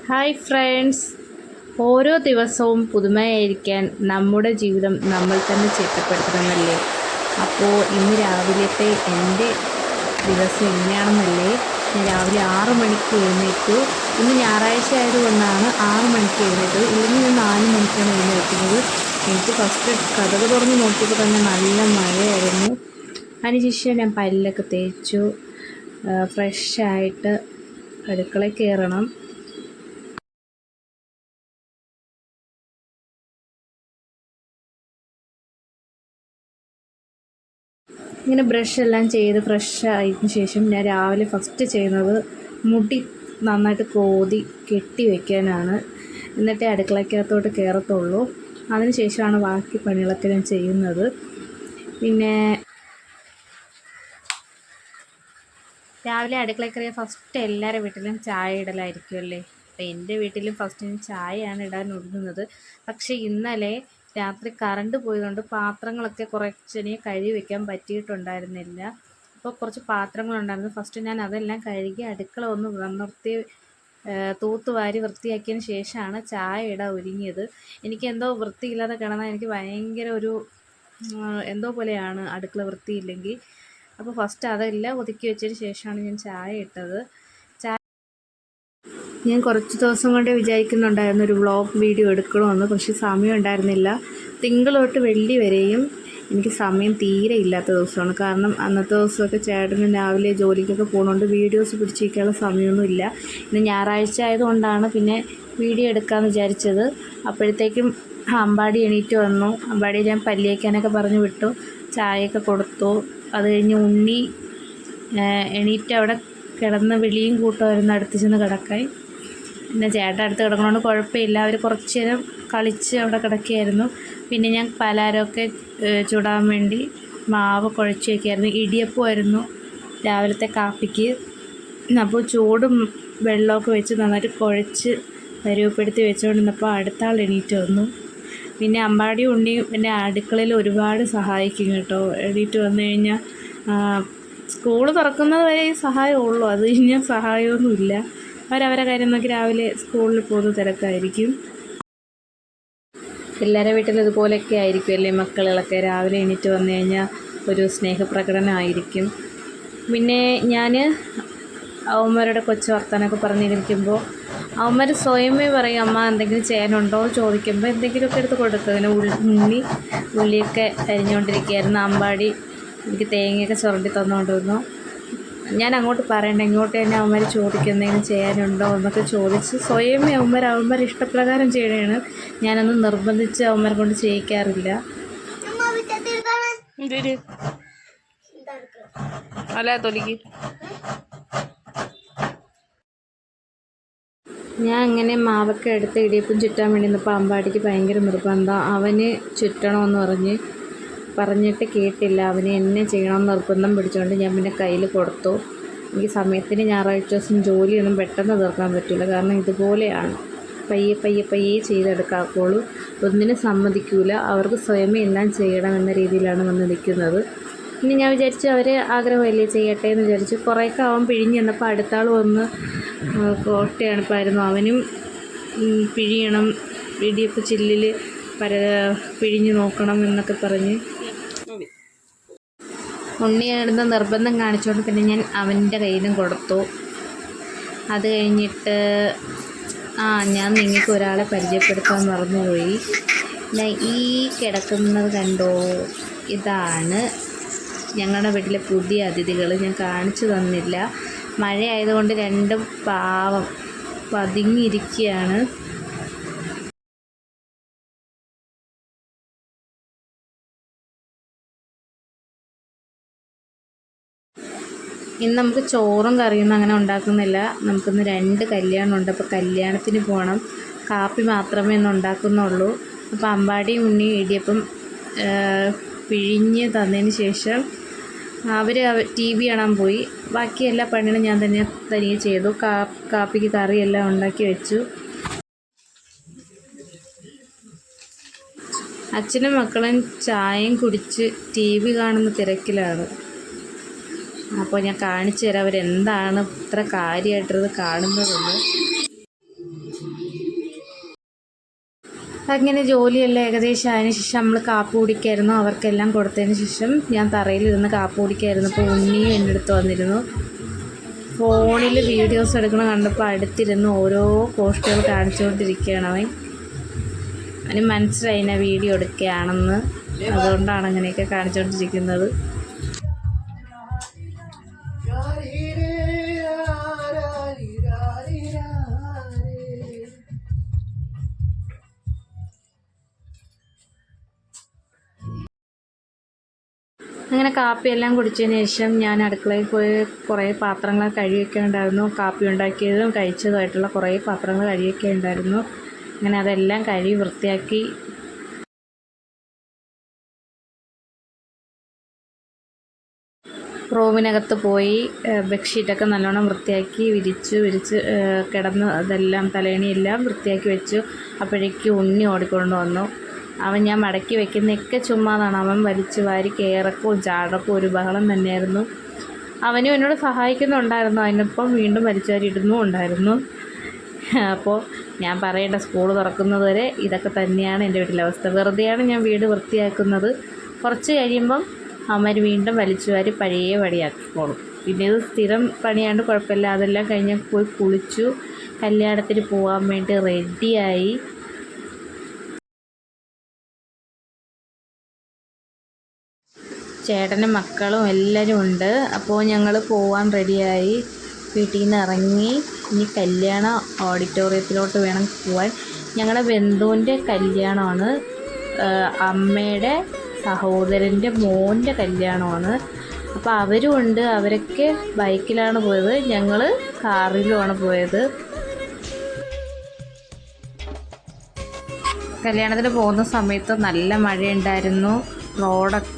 Hi friends, ഓരോ ദിവസവും പുതുമയായിരിക്കാൻ നമ്മുടെ ജീവിതം നമ്മൾ തന്നെ ചിട്ടപ്പെടുത്തണമെന്നല്ലേ. അപ്പോൾ ഇന്ന് രാവിലത്തെ എൻ്റെ ദിവസം എങ്ങനെയാണെന്നല്ലേ. ഞാൻ രാവിലെ 6 മണിക്ക് എഴുന്നേറ്റു. ഇന്ന് ഞായറാഴ്ച ആയതുകൊണ്ടാണ് 6 മണിക്ക് എഴുന്നേറ്റത്. ഇല്ലെങ്കിൽ ഞാൻ 4 മണിക്കാണ് എഴുന്നേൽക്കുന്നത്. എനിക്ക് ഫസ്റ്റ് കതക് തുറന്ന് നോക്കിയപ്പോൾ തന്നെ നല്ല മഴയായിരുന്നു. അതിനുശേഷം ഞാൻ പല്ലൊക്കെ തേച്ചു ഫ്രഷായിട്ട് അടുക്കളയിൽ കയറണം. ഇങ്ങനെ ബ്രഷ് എല്ലാം ചെയ്ത് ഫ്രഷ് ആയതിനു ശേഷം ഞാൻ രാവിലെ ഫസ്റ്റ് ചെയ്യുന്നത് മുടി നന്നായിട്ട് കോതി കെട്ടി വയ്ക്കാനാണ്. എന്നിട്ടേ അടുക്കളയ്ക്കകത്തോട്ട് കയറത്തുള്ളൂ. അതിന് ശേഷമാണ് ബാക്കി പണികളൊക്കെ ഞാൻ ചെയ്യുന്നത്. പിന്നെ രാവിലെ അടുക്കളയിൽ കയറിയ ഫസ്റ്റ് എല്ലാവരുടെ വീട്ടിലും ചായ ഇടലായിരിക്കുമല്ലേ. അപ്പോൾ എൻ്റെ വീട്ടിലും ഫസ്റ്റ് ചായയാണ് ഇടാൻ ഒരുങ്ങുന്നത്. പക്ഷേ ഇന്നലെ രാത്രി കറണ്ട് പോയതുകൊണ്ട് പാത്രങ്ങളൊക്കെ കുറച്ചിനെ കഴുകി വെക്കാൻ പറ്റിയിട്ടുണ്ടായിരുന്നില്ല. അപ്പോൾ കുറച്ച് പാത്രങ്ങളുണ്ടായിരുന്നു. ഫസ്റ്റ് ഞാൻ അതെല്ലാം കഴുകി അടുക്കള ഒന്ന് നിർത്തി തൂത്തുവാരി വൃത്തിയാക്കിയതിന് ശേഷമാണ് ചായ ഇടാൻ ഒരുങ്ങിയത്. എനിക്ക് എന്തോ വൃത്തിയില്ലാതെ കിടന്നാൽ എനിക്ക് ഭയങ്കര ഒരു എന്തോ പോലെയാണ് അടുക്കള വൃത്തിയില്ലെങ്കിൽ. അപ്പോൾ ഫസ്റ്റ് അതെല്ലാം ഒതുക്കി വെച്ചതിന് ശേഷമാണ് ഞാൻ ചായ ഇട്ടത്. ഞാൻ കുറച്ച് ദിവസം കൊണ്ട് വിചാരിക്കുന്നുണ്ടായിരുന്നു ഒരു വ്ളോഗ് വീഡിയോ എടുക്കണമെന്ന്. പക്ഷേ സമയം ഉണ്ടായിരുന്നില്ല. തിങ്കൾ തൊട്ട് വെള്ളി വരെയും എനിക്ക് സമയം തീരെ ഇല്ലാത്ത ദിവസമാണ്. കാരണം അന്നത്തെ ദിവസമൊക്കെ ചേട്ടന് രാവിലെ ജോലിക്കൊക്കെ പോകുന്നതുകൊണ്ട് വീഡിയോസ് പിടിച്ചിരിക്കാനുള്ള സമയമൊന്നുമില്ല. ഇന്ന് ഞായറാഴ്ച ആയതുകൊണ്ടാണ് പിന്നെ വീഡിയോ എടുക്കാമെന്ന് വിചാരിച്ചത്. അപ്പോഴത്തേക്കും അമ്പാടി എണീറ്റ് വന്നു. അമ്പാടി ഞാൻ പല്ലിയേക്കാനൊക്കെ പറഞ്ഞു വിട്ടു, ചായയൊക്കെ കൊടുത്തു. അത് കഴിഞ്ഞ് ഉണ്ണി എണീറ്റ് അവിടെ കിടന്ന് വിളിയും കൂട്ടുമായിരുന്നു അടുത്ത് ചെന്ന് കിടക്കാൻ. പിന്നെ ചേട്ടൻ അടുത്ത് കിടക്കണോണ്ട് കുഴപ്പമില്ല. അവർ കുറച്ച് നേരം കളിച്ച് അവിടെ കിടക്കുകയായിരുന്നു. പിന്നെ ഞാൻ പലഹാരമൊക്കെ ചുടാൻ വേണ്ടി മാവ് കുഴച്ച് വയ്ക്കുകയായിരുന്നു. ഇടിയപ്പമായിരുന്നു രാവിലത്തെ കാപ്പിക്ക്. അപ്പോൾ ചൂടും വെള്ളമൊക്കെ വെച്ച് നന്നായിട്ട് കുഴച്ച് പരുവപ്പെടുത്തി വെച്ചുകൊണ്ടിരുന്നപ്പോൾ അടുത്ത ആൾ എണീറ്റ് വന്നു. പിന്നെ അമ്പാടിയും ഉണ്ണിയും പിന്നെ അടുക്കളയിൽ ഒരുപാട് സഹായിക്കും കേട്ടോ. എണീറ്റ് വന്നു കഴിഞ്ഞാൽ സ്കൂൾ തുറക്കുന്നത് വരെ സഹായമുള്ളൂ. അത് കഴിഞ്ഞാൽ സഹായമൊന്നുമില്ല. അവരവരെ കാര്യം നോക്കി രാവിലെ സ്കൂളിൽ പോകുന്ന തിരക്കായിരിക്കും. എല്ലാവരുടെ വീട്ടിലും ഇതുപോലെയൊക്കെ ആയിരിക്കുമല്ലേ മക്കളൊക്കെ. രാവിലെ എണീറ്റ് വന്നു കഴിഞ്ഞാൽ ഒരു സ്നേഹപ്രകടനമായിരിക്കും. പിന്നെ ഞാൻ അവന്മാരുടെ കൊച്ചു വർത്താനൊക്കെ പറഞ്ഞിരിക്കുമ്പോൾ അവന്മാർ സ്വയമേ പറയും, അമ്മ എന്തെങ്കിലും ചെയ്യാനുണ്ടോ ചോദിക്കുമ്പോൾ എന്തെങ്കിലുമൊക്കെ എടുത്ത് കൊടുക്കും. അങ്ങനെ ഉള്ളിയൊക്കെ അരിഞ്ഞുകൊണ്ടിരിക്കുകയായിരുന്നു. അമ്പാടി എനിക്ക് തേങ്ങയൊക്കെ ചുരണ്ടി തന്നുകൊണ്ടിരുന്നു. ഞാൻ അങ്ങോട്ട് പറയണ്ട, ഇങ്ങോട്ട് തന്നെ അവന്മാർ ചോദിക്കും എന്തെങ്കിലും ചെയ്യാനുണ്ടോ എന്നൊക്കെ ചോദിച്ച് സ്വയമേ അവന്മാർ ഇഷ്ടപ്രകാരം ചെയ്യണതാണ്. ഞാനൊന്നും നിർബന്ധിച്ച് അവന്മാരെ കൊണ്ട് ചെയ്യിക്കാറില്ല. അല്ല തൊലിക്ക് ഞാൻ അങ്ങനെ മാവൊക്കെ എടുത്ത് ഇടിയപ്പം ചുറ്റാൻ വേണ്ടി നിന്നപ്പോൾ അമ്പാടിക്ക് ഭയങ്കര നിർബന്ധം. അവന് ചുറ്റണമെന്ന് പറഞ്ഞിട്ട് കേട്ടില്ല. അവന് എന്നെ ചെയ്യണമെന്ന് നിർബന്ധം പിടിച്ചുകൊണ്ട് ഞാൻ പിന്നെ കയ്യിൽ കൊടുത്തു. എനിക്ക് സമയത്തിന് ഞായറാഴ്ച ദിവസം ജോലിയൊന്നും പെട്ടെന്ന് തീർക്കാൻ പറ്റില്ല. കാരണം ഇതുപോലെയാണ്, പയ്യെ ചെയ്തെടുക്കാക്കുള്ളൂ. ഒന്നിനും സമ്മതിക്കില്ല. അവർക്ക് സ്വയമേ എല്ലാം ചെയ്യണം എന്ന രീതിയിലാണ് വന്ന് നിൽക്കുന്നത്. പിന്നെ ഞാൻ വിചാരിച്ചു അവർ ആഗ്രഹമല്ലേ ചെയ്യട്ടെ എന്ന് വിചാരിച്ചു. കുറേയൊക്കെ അവൻ പിഴിഞ്ഞ് ചെന്നപ്പോൾ അടുത്ത ആൾ വന്ന് കോട്ടയണപ്പായിരുന്നു. അവനും പിഴിയണം, ഇടിയപ്പം ചില്ലിൽ പിഴിഞ്ഞ് നോക്കണം എന്നൊക്കെ പറഞ്ഞ് ഉണ്ണിയാണെന്ന് നിർബന്ധം കാണിച്ചുകൊണ്ട് പിന്നെ ഞാൻ അവൻ്റെ കയ്യിൽ നിന്നും കൊടുത്തു. അത് കഴിഞ്ഞിട്ട് ഞാൻ നിങ്ങൾക്ക് ഒരാളെ പരിചയപ്പെടുത്താൻ മറന്നുപോയി. ഈ കിടക്കുന്നത് കണ്ടോ, ഇതാണ് ഞങ്ങളുടെ വീട്ടിലെ പുതിയ അതിഥികൾ. ഞാൻ കാണിച്ചു തന്നില്ല, മഴയായതുകൊണ്ട് രണ്ടും പാവം പതുങ്ങിയിരിക്കുകയാണ്. ഇന്ന് നമുക്ക് ചോറും കറിയൊന്നും അങ്ങനെ ഉണ്ടാക്കുന്നില്ല. നമുക്കിന്ന് 2 കല്യാണമുണ്ട്. അപ്പോൾ കല്യാണത്തിന് പോകണം. കാപ്പി മാത്രമേ ഇന്ന് ഉണ്ടാക്കുന്നുള്ളൂ. അപ്പോൾ അമ്പാടിയും ഉണ്ണിയും ഇടിയപ്പം പിഴിഞ്ഞ് തന്നതിന് ശേഷം അവർ TV കാണാൻ പോയി. ബാക്കി എല്ലാ പണികളും ഞാൻ തനിയെ ചെയ്തു. കാപ്പിക്ക് കറിയെല്ലാം ഉണ്ടാക്കി വെച്ചു. അച്ഛനും മക്കളും ചായയും കുടിച്ച് TV കാണുന്ന തിരക്കിലാണ്. അപ്പോൾ ഞാൻ കാണിച്ചു തരാം അവരെന്താണ് ഇത്ര കാര്യമായിട്ടത് കാണുന്നതെന്ന്. അങ്ങനെ ജോലിയെല്ലാം ഏകദേശം അതിന് ശേഷം നമ്മൾ കാപ്പി കുടിക്കായിരുന്നു. അവർക്കെല്ലാം കൊടുത്തതിന് ശേഷം ഞാൻ തറയിലിരുന്ന് കാപ്പി കുടിക്കായിരുന്നു. അപ്പോൾ ഉണ്ണിയും എൻ്റെ അടുത്ത് വന്നിരുന്നു. ഫോണിൽ വീഡിയോസ് എടുക്കണം കണ്ടപ്പോൾ അടുത്തിരുന്ന് ഓരോ പോസ്റ്റുകൾ കാണിച്ചുകൊണ്ടിരിക്കുകയാണ് അവന് മനസ്സിലായി ഞാൻ വീഡിയോ എടുക്കുകയാണെന്ന്. അതുകൊണ്ടാണ് അങ്ങനെയൊക്കെ കാണിച്ചുകൊണ്ടിരിക്കുന്നത്. അങ്ങനെ കാപ്പിയെല്ലാം കുടിച്ചതിന് ശേഷം ഞാൻ അടുക്കളയിൽ പോയി കുറേ പാത്രങ്ങൾ കഴുകിയൊക്കെ ഉണ്ടായിരുന്നു. കാപ്പി ഉണ്ടാക്കിയതും കഴിച്ചതുമായിട്ടുള്ള കുറേ പാത്രങ്ങൾ കഴുകിയൊക്കെ ഉണ്ടായിരുന്നു. അങ്ങനെ അതെല്ലാം കഴുകി വൃത്തിയാക്കി റൂമിനകത്ത് പോയി ബെഡ്ഷീറ്റൊക്കെ നല്ലോണം വൃത്തിയാക്കി വിരിച്ച് കിടന്ന് അതെല്ലാം തലേണിയെല്ലാം വൃത്തിയാക്കി വെച്ചു. അപ്പോഴേക്ക് ഉണ്ണി ഓടിക്കൊണ്ട് വന്നു. അവൻ ഞാൻ മടക്കി വെക്കുന്നതൊക്കെ ചുമ്മാതാണ്. അവൻ വലിച്ചു വാരി കയറക്കവും ചാടക്കവും ഒരു ബഹളം തന്നെയായിരുന്നു. അവനും എന്നോട് സഹായിക്കുന്നുണ്ടായിരുന്നു. അതിനൊപ്പം വീണ്ടും വലിച്ചു വാരി ഇടുന്നും ഉണ്ടായിരുന്നു. അപ്പോൾ ഞാൻ പറയേണ്ട സ്കൂൾ തുറക്കുന്നത് വരെ ഇതൊക്കെ തന്നെയാണ് എൻ്റെ വീട്ടിലെ അവസ്ഥ. വെറുതെയാണ് ഞാൻ വീട് വൃത്തിയാക്കുന്നത്. കുറച്ച് കഴിയുമ്പം അവന്മാർ വീണ്ടും വലിച്ചു വാരി പഴയ പടിയാക്കിക്കോളും. പിന്നെ ഇത് സ്ഥിരം പണിയാണ്ട് കുഴപ്പമില്ല. അതെല്ലാം കഴിഞ്ഞ് പോയി കുളിച്ചു. കല്യാണത്തിന് പോകാൻ വേണ്ടി റെഡിയായി. ചേട്ടനും മക്കളും എല്ലാവരും ഉണ്ട്. അപ്പോൾ ഞങ്ങൾ പോകാൻ റെഡിയായി. വീട്ടിൽ നിന്ന് ഇറങ്ങി ഇനി കല്യാണ ഓഡിറ്റോറിയത്തിലോട്ട് വേണം പോകാൻ. ഞങ്ങളുടെ ബന്ധുവിൻ്റെ കല്യാണമാണ്. അമ്മയുടെ സഹോദരൻ്റെ മോൻ്റെ കല്യാണമാണ്. അപ്പോൾ അവരും ഉണ്ട്. അവരൊക്കെ ബൈക്കിലാണ് പോയത്. ഞങ്ങൾ കാറിലുമാണ് പോയത്. കല്യാണത്തിന് പോകുന്ന സമയത്ത് നല്ല മഴയുണ്ടായിരുന്നു. റോഡൊക്കെ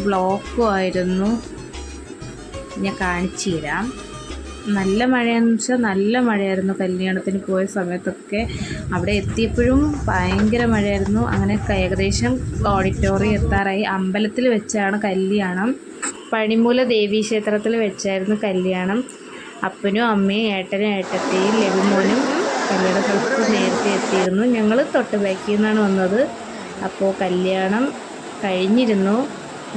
ബ്ലോക്കും ആയിരുന്നു. ഞാൻ കാണിച്ചു തരാം. നല്ല മഴയെന്ന് വെച്ചാൽ നല്ല മഴയായിരുന്നു. കല്യാണത്തിന് പോയ സമയത്തൊക്കെ അവിടെ എത്തിയപ്പോഴും ഭയങ്കര മഴയായിരുന്നു. അങ്ങനെ ഏകദേശം ഓഡിറ്റോറിയം എത്താറായി. അമ്പലത്തിൽ വെച്ചാണ് കല്യാണം. പണിമൂല ദേവീ ക്ഷേത്രത്തിൽ വെച്ചായിരുന്നു കല്യാണം. അപ്പനും അമ്മയും ഏട്ടനും ഏട്ടത്തെയും ലഘുമോനും കല്യാണ സ്ഥലത്ത് നേരത്തെ എത്തിയിരുന്നു. ഞങ്ങൾ തൊട്ട് ബാക്കിൽ നിന്നാണ് വന്നത്. അപ്പോൾ കല്യാണം കഴിഞ്ഞിരുന്നു.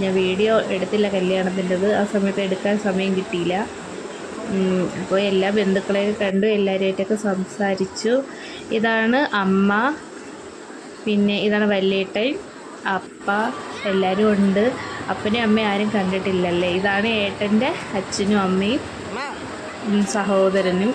ഞാൻ വീഡിയോ എടുത്തില്ല കല്യാണത്തിൻ്റെത്. ആ സമയത്ത് എടുക്കാൻ സമയം കിട്ടിയില്ല. അപ്പോൾ എല്ലാ ബന്ധുക്കളെയൊക്കെ കണ്ടു. എല്ലാവരുമായിട്ടൊക്കെ സംസാരിച്ചു. ഇതാണ് അമ്മ, പിന്നെ ഇതാണ് വല്യേട്ടൻ, അപ്പ, എല്ലാവരും ഉണ്ട്. അപ്പനും അമ്മയും ആരും കണ്ടിട്ടില്ലല്ലേ. ഇതാണ് ഏട്ടൻ്റെ അച്ഛനും അമ്മയും സഹോദരനും.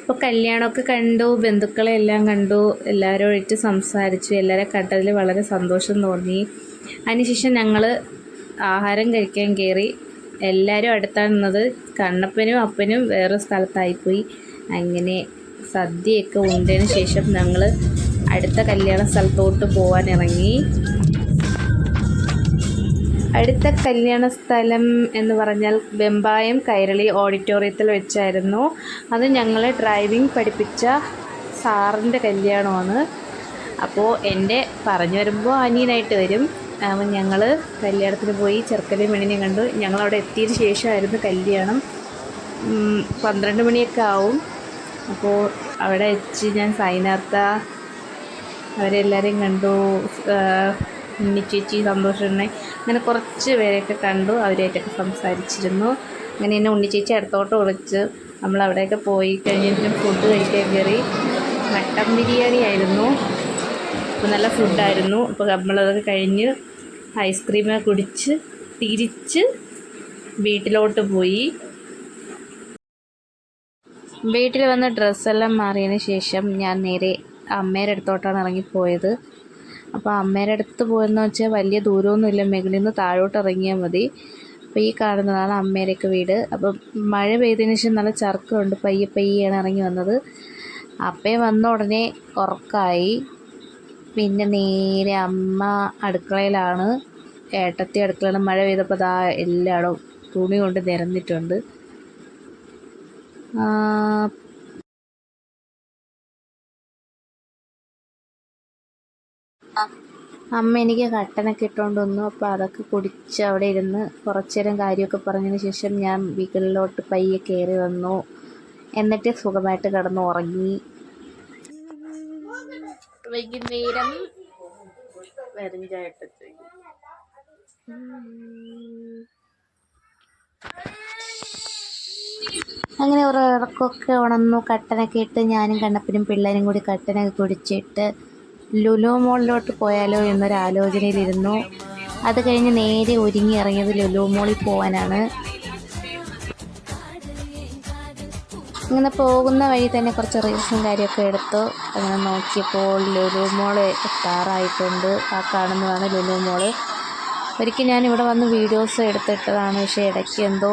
അപ്പോൾ കല്യാണമൊക്കെ കണ്ടു, ബന്ധുക്കളെ എല്ലാം കണ്ടു, എല്ലാവരുമായിട്ട് സംസാരിച്ചു. എല്ലാവരെ കണ്ടതിൽ വളരെ സന്തോഷം തോന്നി. അതിനുശേഷം ഞങ്ങൾ ആഹാരം കഴിക്കാൻ കയറി. എല്ലാവരും അടുത്താണ് നിന്നത്. കണ്ണപ്പനും അപ്പനും വേറെ സ്ഥലത്തായിപ്പോയി. അങ്ങനെ സദ്യയൊക്കെ ഉണ്ടതിന് ശേഷം ഞങ്ങൾ അടുത്ത കല്യാണ സ്ഥലത്തോട്ട് പോകാൻ ഇറങ്ങി. അടുത്ത കല്യാണ സ്ഥലം എന്ന് പറഞ്ഞാൽ വെമ്പായം കൈരളി ഓഡിറ്റോറിയത്തിൽ വെച്ചായിരുന്നു. അത് ഞങ്ങളെ ഡ്രൈവിംഗ് പഠിപ്പിച്ച സാറിൻ്റെ കല്യാണമാണ്. അപ്പോൾ എൻ്റെ പറഞ്ഞു വരുമ്പോൾ അനിയനായിട്ട് വരും. ഞങ്ങൾ കല്യാണത്തിന് പോയി ചെറുക്കനെയും പെണ്ണിനെയും കണ്ടു. ഞങ്ങളവിടെ എത്തിയതിന് ശേഷമായിരുന്നു കല്യാണം. 12 മണിയൊക്കെ ആവും. അപ്പോൾ അവിടെ വെച്ച് ഞാൻ സൈനാർത്ത അവരെല്ലാവരെയും കണ്ടു. ഉണ്ണിച്ചേച്ചി, സന്തോഷണ്ണ, അങ്ങനെ കുറച്ച് പേരെയൊക്കെ കണ്ടു. അവരായിട്ടൊക്കെ സംസാരിച്ചിരുന്നു. അങ്ങനെ എന്നെ ഉണ്ണിച്ചേച്ചി അടുത്തോട്ട് വിളിച്ച് നമ്മളവിടെയൊക്കെ പോയി കഴിഞ്ഞിട്ട് ഫുഡ് കഴിക്കാൻ കയറി. മട്ടൻ ബിരിയാണി ആയിരുന്നു. അപ്പോൾ നല്ല ഫുഡായിരുന്നു. അപ്പോൾ നമ്മളതൊക്കെ കഴിഞ്ഞ് ഐസ്ക്രീമൊക്കെ കുടിച്ച് തിരിച്ച് വീട്ടിലോട്ട് പോയി. വീട്ടിൽ വന്ന് ഡ്രസ്സെല്ലാം മാറിയതിന് ശേഷം ഞാൻ നേരെ അമ്മയുടെ അടുത്തോട്ടാണ് ഇറങ്ങിപ്പോയത്. അപ്പോൾ അമ്മയുടെ അടുത്ത് പോയെന്ന് വെച്ചാൽ വലിയ ദൂരമൊന്നുമില്ല. മുകളിൽ നിന്ന് താഴോട്ട് ഇറങ്ങിയാൽ മതി. അപ്പോൾ ഈ കാണുന്നതാണ് അമ്മയുടെയൊക്കെ വീട്. അപ്പം മഴ പെയ്തതിന് ശേഷം നല്ല ചർക്കമുണ്ട്. പയ്യാണ് ഇറങ്ങി വന്നത്. അപ്പയും വന്ന ഉടനെ ഉറക്കമായി. പിന്നെ നേരെ അമ്മ അടുക്കളയിലാണ്. ഏട്ടത്തി അടുക്കളയിൽ മഴ പെയ്തപ്പോൾ ദാ എല്ലായിടും തുണി കൊണ്ട് നിരന്നിട്ടുണ്ട്. അമ്മ എനിക്ക് കട്ടനൊക്കെ ഇട്ടുകൊണ്ട് വന്നു. അപ്പോൾ അതൊക്കെ കുടിച്ച് അവിടെ ഇരുന്ന് കുറച്ച് നേരം കാര്യമൊക്കെ പറഞ്ഞതിന് ശേഷം ഞാൻ വീട്ടിലോട്ട് പയ്യെ കയറി വന്നു. എന്നിട്ട് സുഖമായിട്ട് കിടന്ന് ഉറങ്ങി. വൈകുന്നേരം അങ്ങനെ ഒരു ഇറക്കമൊക്കെ ഉണർന്നു. കട്ടനൊക്കെ ഇട്ട് ഞാനും കണ്ണപ്പനും പിള്ളേരും കൂടി കട്ടനൊക്കെ കുടിച്ചിട്ട് ലുലു മോളിലോട്ട് പോയാലോ എന്നൊരാലോചനയിലിരുന്നു. അത് കഴിഞ്ഞ് നേരെ ഒരുങ്ങി ഇറങ്ങിയത് ലുലു മോളിൽ പോകാനാണ്. ഇങ്ങനെ പോകുന്ന വഴി തന്നെ കുറച്ച് റീൽസും കാര്യമൊക്കെ എടുത്തു. അങ്ങനെ നോക്കിയപ്പോൾ ലുലു മോൾ എത്താറായിട്ടുണ്ട്. ആ കാണുന്നതാണ് ലുലു മോള്. ഒരിക്കൽ ഞാൻ ഇവിടെ വന്ന് വീഡിയോസ് എടുത്തിട്ടതാണ്. പക്ഷേ ഇടയ്ക്ക് എന്തോ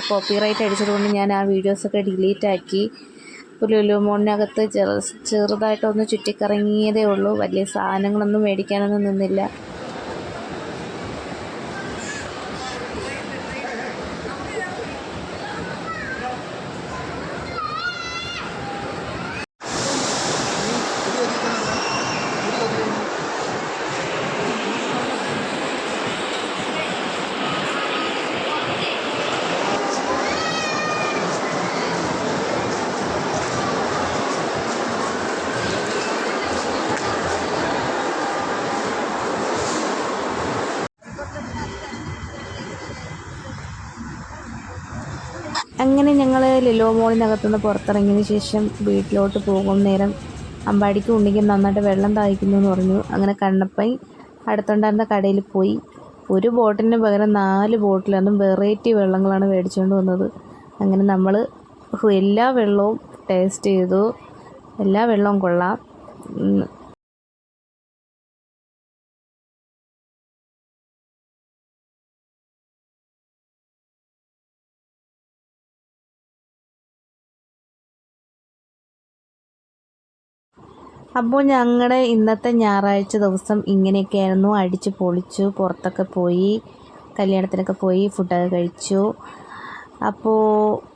കോപ്പിറൈറ്റ് അടിച്ചതുകൊണ്ട് ഞാൻ ആ വീഡിയോസൊക്കെ ഡിലീറ്റ് ആക്കി. ലുലു മോളിനകത്ത് ചെറുതായിട്ടൊന്ന് ചുറ്റിക്കറങ്ങിയതേ ഉള്ളൂ. വലിയ സാധനങ്ങളൊന്നും മേടിക്കാനൊന്നും നിന്നില്ല. അങ്ങനെ ഞങ്ങൾ ലുലു മോളിനകത്തുനിന്ന് പുറത്തിറങ്ങിയതിന് ശേഷം വീട്ടിലോട്ട് പോകും നേരം അമ്പാടിക്ക് ഉണ്ണിക്കും നന്നായിട്ട് വെള്ളം ദാഹിക്കുന്നു എന്ന് പറഞ്ഞു. അങ്ങനെ കണ്ണപ്പൻ അടുത്തുണ്ടായിരുന്ന കടയിൽ പോയി ഒരു ബോട്ടിന് പകരം 4 ബോട്ടിൽ, അതും വെറൈറ്റി വെള്ളങ്ങളാണ് മേടിച്ചുകൊണ്ട് വന്നത്. അങ്ങനെ നമ്മൾ എല്ലാ വെള്ളവും ടേസ്റ്റ് ചെയ്തു. എല്ലാ വെള്ളവും കൊള്ളാം. അപ്പോൾ ഞങ്ങളുടെ ഇന്നത്തെ ഞായറാഴ്ച ദിവസം ഇങ്ങനെയൊക്കെയായിരുന്നു. അടിച്ച് പൊളിച്ചു, പുറത്തൊക്കെ പോയി, കല്യാണത്തിനൊക്കെ പോയി, ഫുഡൊക്കെ കഴിച്ചു. അപ്പോൾ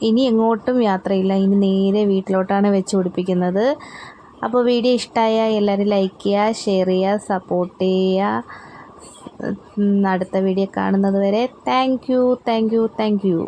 ഇനി എങ്ങോട്ടും യാത്രയില്ല. ഇനി നേരെ വീട്ടിലോട്ടാണ് വെച്ച് പിടിപ്പിക്കുന്നത്. അപ്പോൾ വീഡിയോ ഇഷ്ടമായാൽ എല്ലാവരും ലൈക്ക് ചെയ്യുക, ഷെയർ ചെയ്യുക, സപ്പോർട്ട് ചെയ്യുക. അടുത്ത വീഡിയോ കാണുന്നത് വരെ താങ്ക് യു.